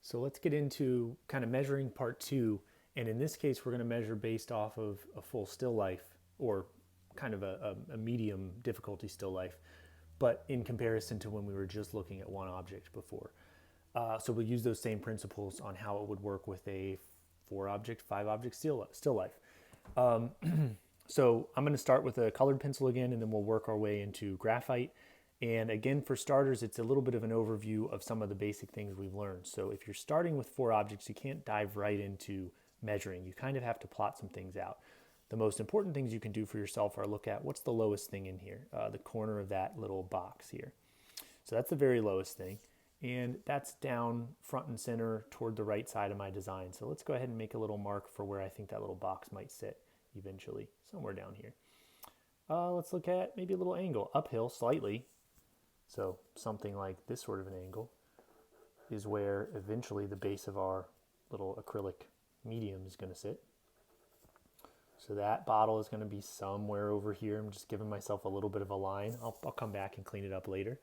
So let's get into kind of measuring part two. And in this case, we're going to measure based off of a full still life or kind of a medium difficulty still life, but in comparison to when we were just looking at one object before. So we'll use those same principles on how it would work with a 4 object, 5 object still life. So I'm going to start with a colored pencil again, and then we'll work our way into graphite. And again, for starters, it's a little bit of an overview of some of the basic things we've learned. So if you're starting with 4 objects, you can't dive right into measuring. You kind of have to plot some things out. The most important things you can do for yourself are look at what's the lowest thing in here, the corner of that little box here. So that's the very lowest thing. And that's down front and center toward the right side of my design. So let's go ahead and make a little mark for where I think that little box might sit eventually, somewhere down here. Let's look at maybe a little angle, uphill slightly. So something like this sort of an angle is where eventually the base of our little acrylic medium is going to sit. So that bottle is going to be somewhere over here. I'm just giving myself a little bit of a line. I'll come back and clean it up later.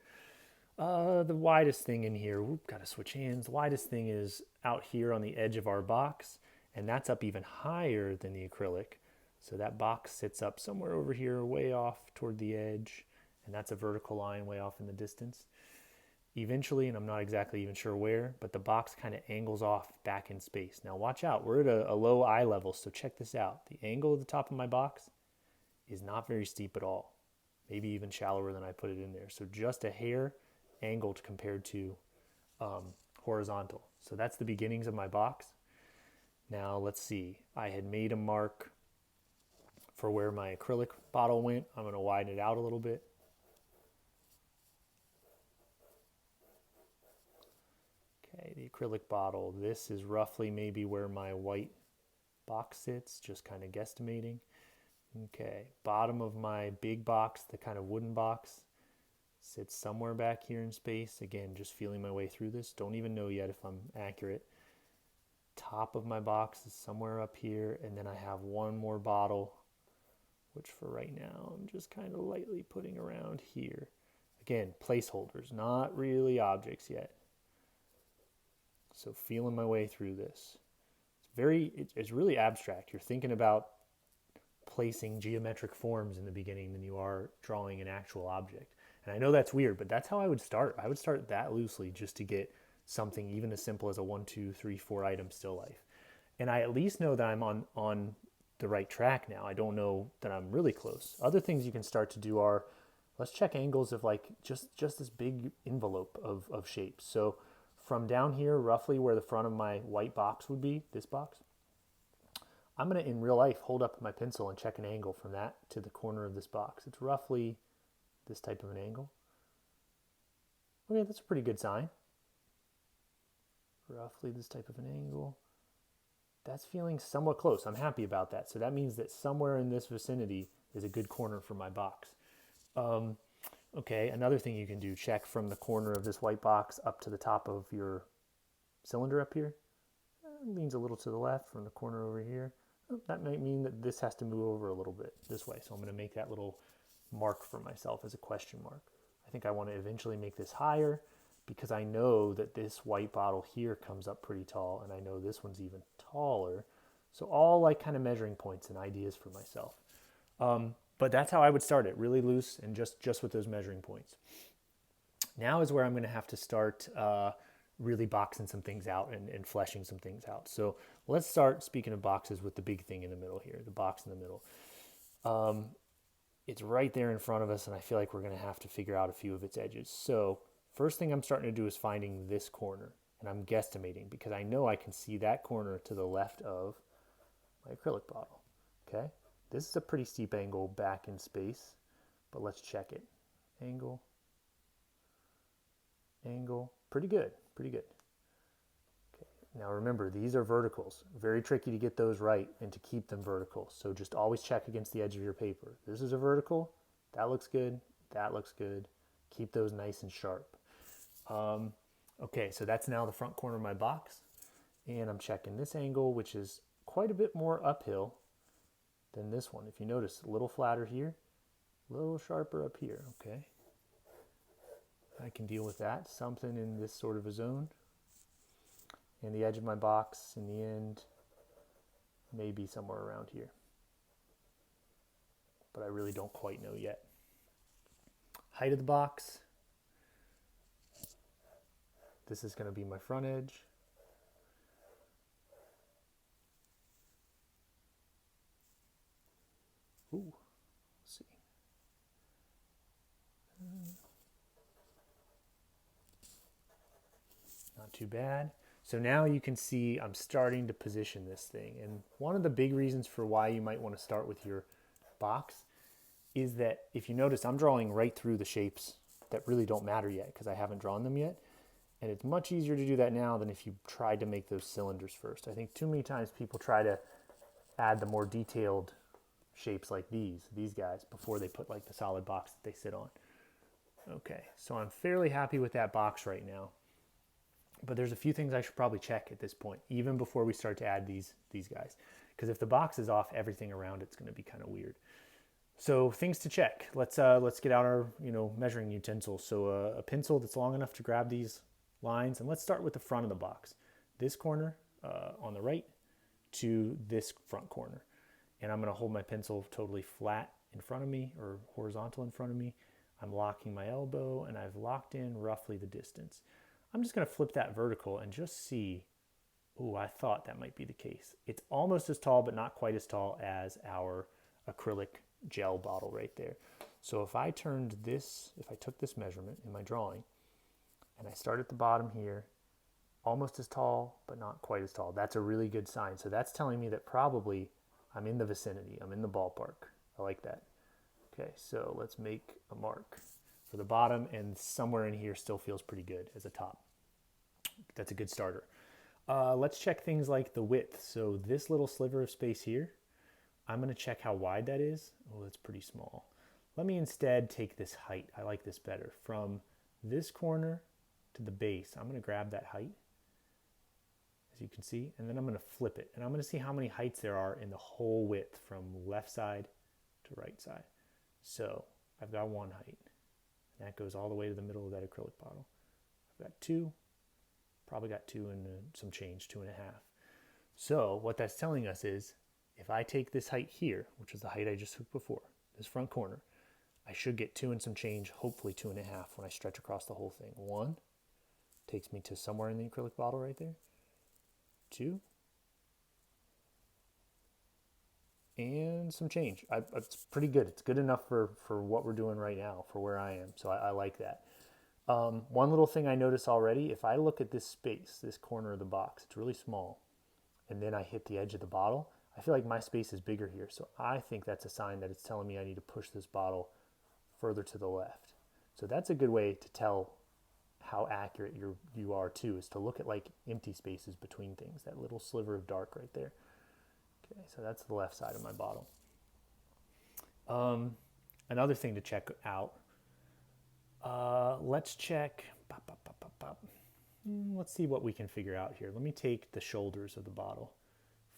The widest thing in here, got to switch hands. The widest thing is out here on the edge of our box, and that's up even higher than the acrylic. So that box sits up somewhere over here, way off toward the edge, and that's a vertical line way off in the distance. Eventually, and I'm not exactly even sure where, but the box kind of angles off back in space. Now watch out, we're at a low eye level, so check this out. The angle at the top of my box is not very steep at all, maybe even shallower than I put it in there. So just a hair angled compared to horizontal. So that's the beginnings of my box. Now let's see, I had made a mark for where my acrylic bottle went. I'm going to widen it out a little bit. Okay, the acrylic bottle, this is roughly maybe where my white box sits, just kind of guesstimating. Okay, bottom of my big box, the kind of wooden box, sits somewhere back here in space. Again, just feeling my way through this. Don't even know yet if I'm accurate. Top of my box is somewhere up here, and then I have one more bottle, which for right now, I'm just kind of lightly putting around here. Again, placeholders, not really objects yet. So feeling my way through this. It's really abstract. You're thinking about placing geometric forms in the beginning than you are drawing an actual object. And I know that's weird, but that's how I would start. I would start that loosely just to get something even as simple as a 1, 2, 3, 4 item still life. And I at least know that I'm on the right track now. I don't know that I'm really close. Other things you can start to do are, let's check angles of like just this big envelope of shapes. So from down here, roughly where the front of my white box would be, this box, I'm going to, in real life, hold up my pencil and check an angle from that to the corner of this box. It's roughly this type of an angle. Okay, that's a pretty good sign. Roughly this type of an angle. That's feeling somewhat close. I'm happy about that. So that means that somewhere in this vicinity is a good corner for my box. Okay, another thing you can do, check from the corner of this white box up to the top of your cylinder up here. It leans a little to the left from the corner over here. That might mean that this has to move over a little bit this way. So I'm going to make that little mark for myself as a question mark. I think I want to eventually make this higher because I know that this white bottle here comes up pretty tall, and I know this one's even taller. So all like kind of measuring points and ideas for myself. But that's how I would start it, really loose and just with those measuring points. Now is where I'm going to have to start really boxing some things out and fleshing some things out. So let's start, speaking of boxes, with the big thing in the middle here, the box in the middle. It's right there in front of us, and I feel like we're going to have to figure out a few of its edges. So first thing I'm starting to do is finding this corner, and I'm guesstimating because I know I can see that corner to the left of my acrylic bottle. Okay, this is a pretty steep angle back in space, but let's check it. Angle, pretty good. Okay, now remember, these are verticals. Very tricky to get those right and to keep them vertical. So just always check against the edge of your paper. This is a vertical. That looks good. That looks good. Keep those nice and sharp. Okay, so that's now the front corner of my box. And I'm checking this angle, which is quite a bit more uphill than this one. If you notice, a little flatter here, a little sharper up here, okay? I can deal with that, something in this sort of a zone. And the edge of my box in the end may be somewhere around here, but I really don't quite know yet. Height of the box. This is going to be my front edge. Ooh, let's see. Not too bad. So now you can see I'm starting to position this thing. And one of the big reasons for why you might want to start with your box is that if you notice, I'm drawing right through the shapes that really don't matter yet because I haven't drawn them yet. And it's much easier to do that now than if you tried to make those cylinders first. I think too many times people try to add the more detailed shapes like these guys, before they put like the solid box that they sit on. Okay, so I'm fairly happy with that box right now. But there's a few things I should probably check at this point, even before we start to add these guys. Because if the box is off, everything around it's going to be kind of weird. So things to check. Let's get out our measuring utensils. So a pencil that's long enough to grab these lines, and let's start with the front of the box. This corner on the right to this front corner. And I'm going to hold my pencil totally flat in front of me, or horizontal in front of me. I'm locking my elbow, and I've locked in roughly the distance. I'm just going to flip that vertical and just see. Ooh, I thought that might be the case. It's almost as tall, but not quite as tall as our acrylic gel bottle right there. So if I took this measurement in my drawing, and I start at the bottom here, almost as tall, but not quite as tall, that's a really good sign. So that's telling me that probably I'm in the vicinity. I'm in the ballpark. I like that. Okay, so let's make a mark for the bottom, and somewhere in here still feels pretty good as a top. That's a good starter. Let's check things like the width. So this little sliver of space here, I'm going to check how wide that is. Oh, that's pretty small. Let me instead take this height. I like this better. From this corner to the base, I'm going to grab that height, as you can see, and then I'm going to flip it. And I'm going to see how many heights there are in the whole width from left side to right side. So I've got one height. And that goes all the way to the middle of that acrylic bottle. I've got two, probably got two and some change, 2.5. So what that's telling us is, if I take this height here, which is the height I just took before, this front corner, I should get 2 and some change, hopefully 2.5 when I stretch across the whole thing. 1 takes me to somewhere in the acrylic bottle right there. 2 and some change. It's pretty good. It's good enough for what we're doing right now, for where I am. So I like that. One little thing I notice already, if I look at this space, this corner of the box, it's really small, and then I hit the edge of the bottle, I feel like my space is bigger here. So I think that's a sign that it's telling me I need to push this bottle further to the left. So that's a good way to tell how accurate you are too, is to look at like empty spaces between things, that little sliver of dark right there. Okay, so that's the left side of my bottle. Another thing to check out, let's check, let's see what we can figure out here. Let me take the shoulders of the bottle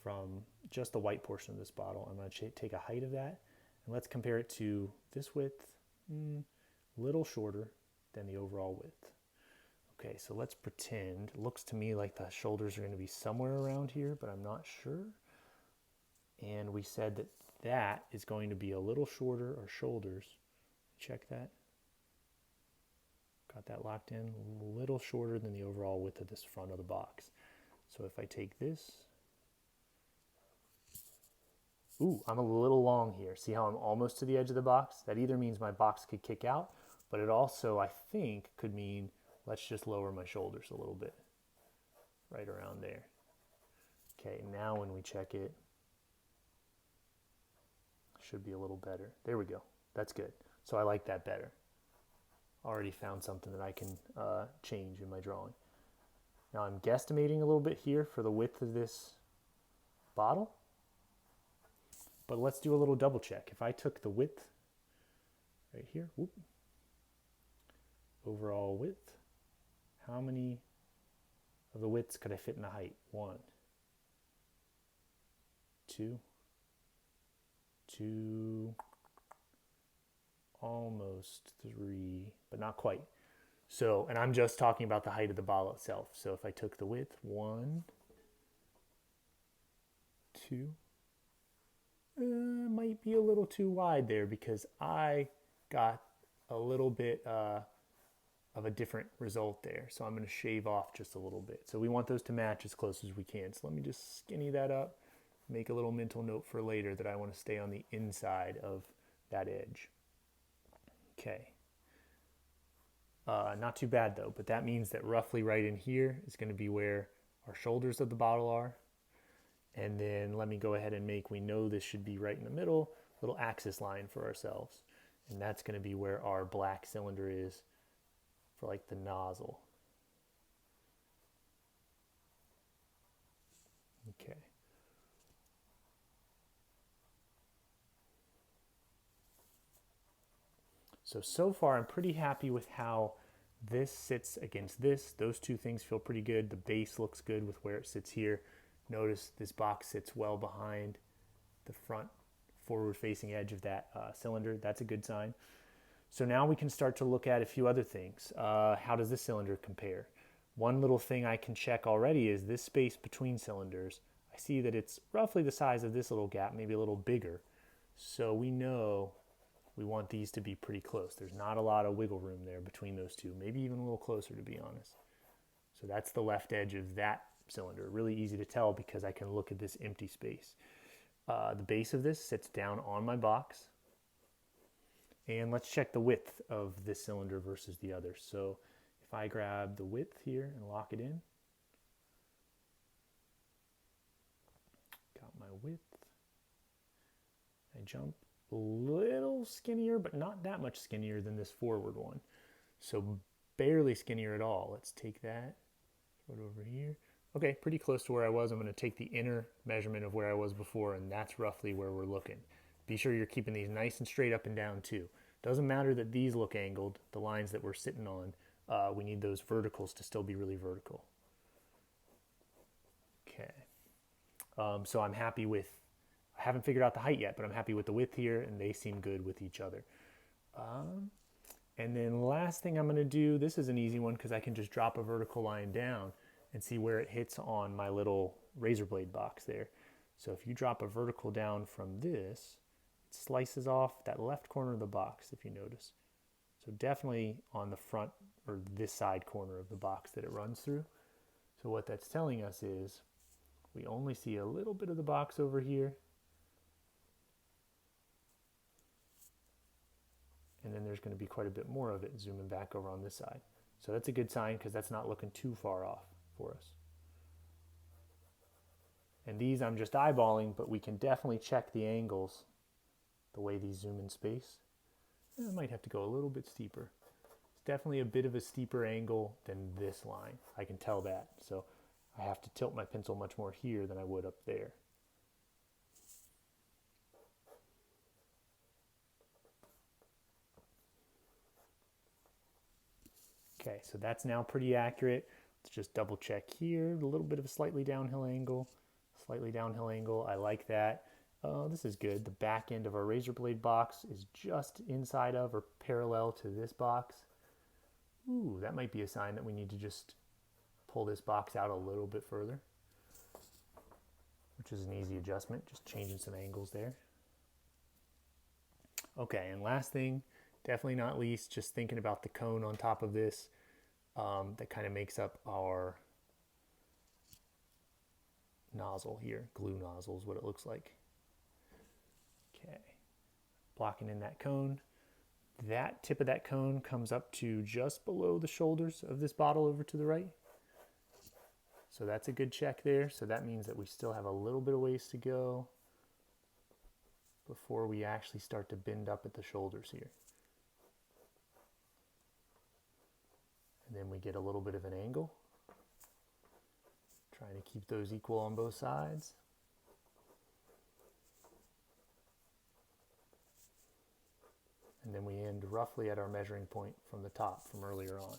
from just the white portion of this bottle. I'm going to take a height of that, and let's compare it to this width, a little shorter than the overall width. Okay, so let's pretend, it looks to me like the shoulders are going to be somewhere around here, but I'm not sure. And we said that that is going to be a little shorter, our shoulders. Check that. Got that locked in, a little shorter than the overall width of this front of the box. So if I take this, ooh, I'm a little long here. See how I'm almost to the edge of the box? That either means my box could kick out, but it also, I think, could mean let's just lower my shoulders a little bit, right around there. Okay, now when we check it, should be a little better. There we go. That's good. So I like that better. Already found something that I can change in my drawing. Now I'm guesstimating a little bit here for the width of this bottle, but let's do a little double check. If I took the width right here, whoop, overall width, how many of the widths could I fit in the height? 1, 2, 2, almost 3, but not quite. So, and I'm just talking about the height of the bottle itself. So if I took the width, 1, 2, might be a little too wide there because I got a little bit of a different result there. So I'm going to shave off just a little bit. So we want those to match as close as we can. So let me just skinny that up, make a little mental note for later that I want to stay on the inside of that edge. Okay. Not too bad though, but that means that roughly right in here is going to be where our shoulders of the bottle are. And then let me go ahead and make, we know this should be right in the middle, little axis line for ourselves. And that's going to be where our black cylinder is for like the nozzle. Okay. So far I'm pretty happy with how this sits against this. Those two things feel pretty good. The base looks good with where it sits here. Notice this box sits well behind the front forward facing edge of that cylinder. That's a good sign. So now we can start to look at a few other things. How does this cylinder compare? One little thing I can check already is this space between cylinders. I see that it's roughly the size of this little gap, maybe a little bigger. So we know we want these to be pretty close. There's not a lot of wiggle room there between those two, maybe even a little closer to be honest. So that's the left edge of that cylinder. Really easy to tell because I can look at this empty space. The base of this sits down on my box. And let's check the width of this cylinder versus the other. So if I grab the width here and lock it in, got my width. I jump a little skinnier, but not that much skinnier than this forward one. So barely skinnier at all. Let's take that, throw it over here. Okay, pretty close to where I was. I'm going to take the inner measurement of where I was before, and that's roughly where we're looking. Be sure you're keeping these nice and straight up and down too. Doesn't matter that these look angled, the lines that we're sitting on, we need those verticals to still be really vertical. Okay, so I'm happy with, I haven't figured out the height yet, but I'm happy with the width here, and they seem good with each other. And then last thing I'm going to do, this is an easy one because I can just drop a vertical line down and see where it hits on my little razor blade box there. So if you drop a vertical down from this, it slices off that left corner of the box, if you notice. So definitely on the front or this side corner of the box that it runs through. So what that's telling us is we only see a little bit of the box over here. And then there's going to be quite a bit more of it zooming back over on this side. So that's a good sign because that's not looking too far off for us. And these I'm just eyeballing, but we can definitely check the angles the way these zoom in space. I might have to go a little bit steeper. It's definitely a bit of a steeper angle than this line. I can tell that. So I have to tilt my pencil much more here than I would up there. Okay, so that's now pretty accurate. Let's just double check here. A little bit of a slightly downhill angle. Slightly downhill angle. I like that. This is good. The back end of our razor blade box is just inside of or parallel to this box. Ooh, that might be a sign that we need to just pull this box out a little bit further, which is an easy adjustment, just changing some angles there. Okay, and last thing, definitely not least, just thinking about the cone on top of this that kind of makes up our nozzle here. Glue nozzle is what it looks like. Okay, blocking in that cone. That tip of that cone comes up to just below the shoulders of this bottle over to the right. So that's a good check there. So that means that we still have a little bit of ways to go before we actually start to bend up at the shoulders here. And then we get a little bit of an angle. Trying to keep those equal on both sides. And then we end roughly at our measuring point from the top from earlier on.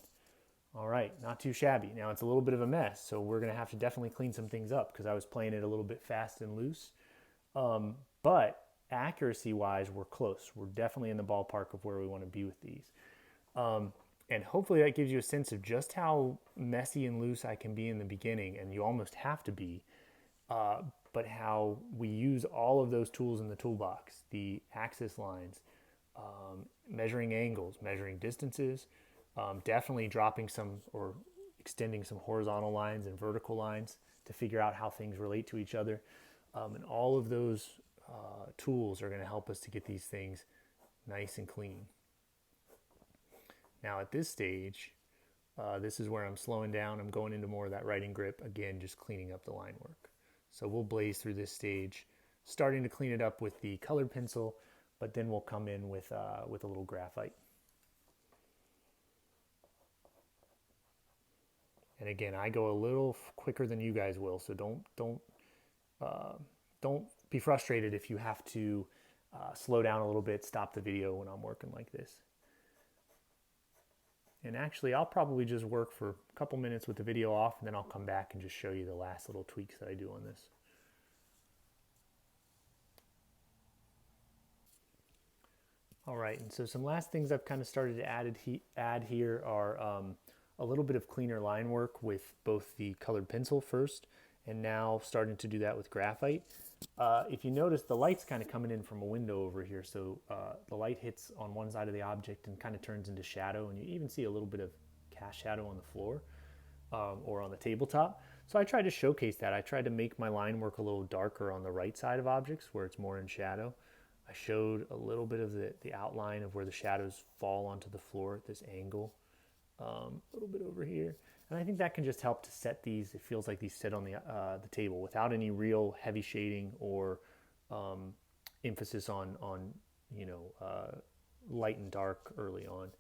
All right, not too shabby. Now it's a little bit of a mess, so we're gonna have to definitely clean some things up because I was playing it a little bit fast and loose. But accuracy-wise, we're close. We're definitely in the ballpark of where we want to be with these. And hopefully that gives you a sense of just how messy and loose I can be in the beginning, and you almost have to be, but how we use all of those tools in the toolbox, the axis lines, measuring angles, measuring distances, definitely dropping some or extending some horizontal lines and vertical lines to figure out how things relate to each other. And all of those tools are going to help us to get these things nice and clean. Now at this stage, this is where I'm slowing down. I'm going into more of that writing grip. Again, just cleaning up the line work. So we'll blaze through this stage, starting to clean it up with the colored pencil, but then we'll come in with a little graphite. And again, I go a little quicker than you guys will, so don't be frustrated if you have to slow down a little bit, stop the video when I'm working like this. And actually, I'll probably just work for a couple minutes with the video off, and then I'll come back and just show you the last little tweaks that I do on this. All right, and so some last things I've kind of started to add here are a little bit of cleaner line work with both the colored pencil first, and now starting to do that with graphite. If you notice, the light's kind of coming in from a window over here, so the light hits on one side of the object and kind of turns into shadow, and you even see a little bit of cast shadow on the floor or on the tabletop. So I tried to showcase that. I tried to make my line work a little darker on the right side of objects where it's more in shadow. I showed a little bit of the outline of where the shadows fall onto the floor at this angle, a little bit over here. And I think that can just help to set these. It feels like these sit on the table without any real heavy shading or emphasis on light and dark early on.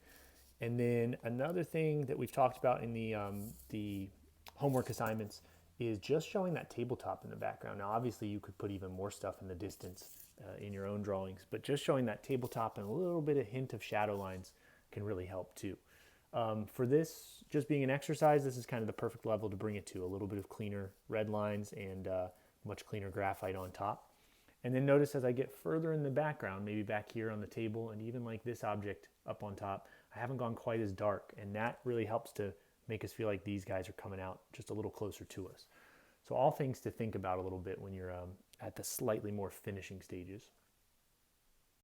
And then another thing that we've talked about in the homework assignments is just showing that tabletop in the background. Now, obviously, you could put even more stuff in the distance in your own drawings, but just showing that tabletop and a little bit of hint of shadow lines can really help too. For this, just being an exercise, this is kind of the perfect level to bring it to. A little bit of cleaner red lines and much cleaner graphite on top. And then notice as I get further in the background, maybe back here on the table and even like this object up on top, I haven't gone quite as dark, and that really helps to make us feel like these guys are coming out just a little closer to us. So all things to think about a little bit when you're at the slightly more finishing stages.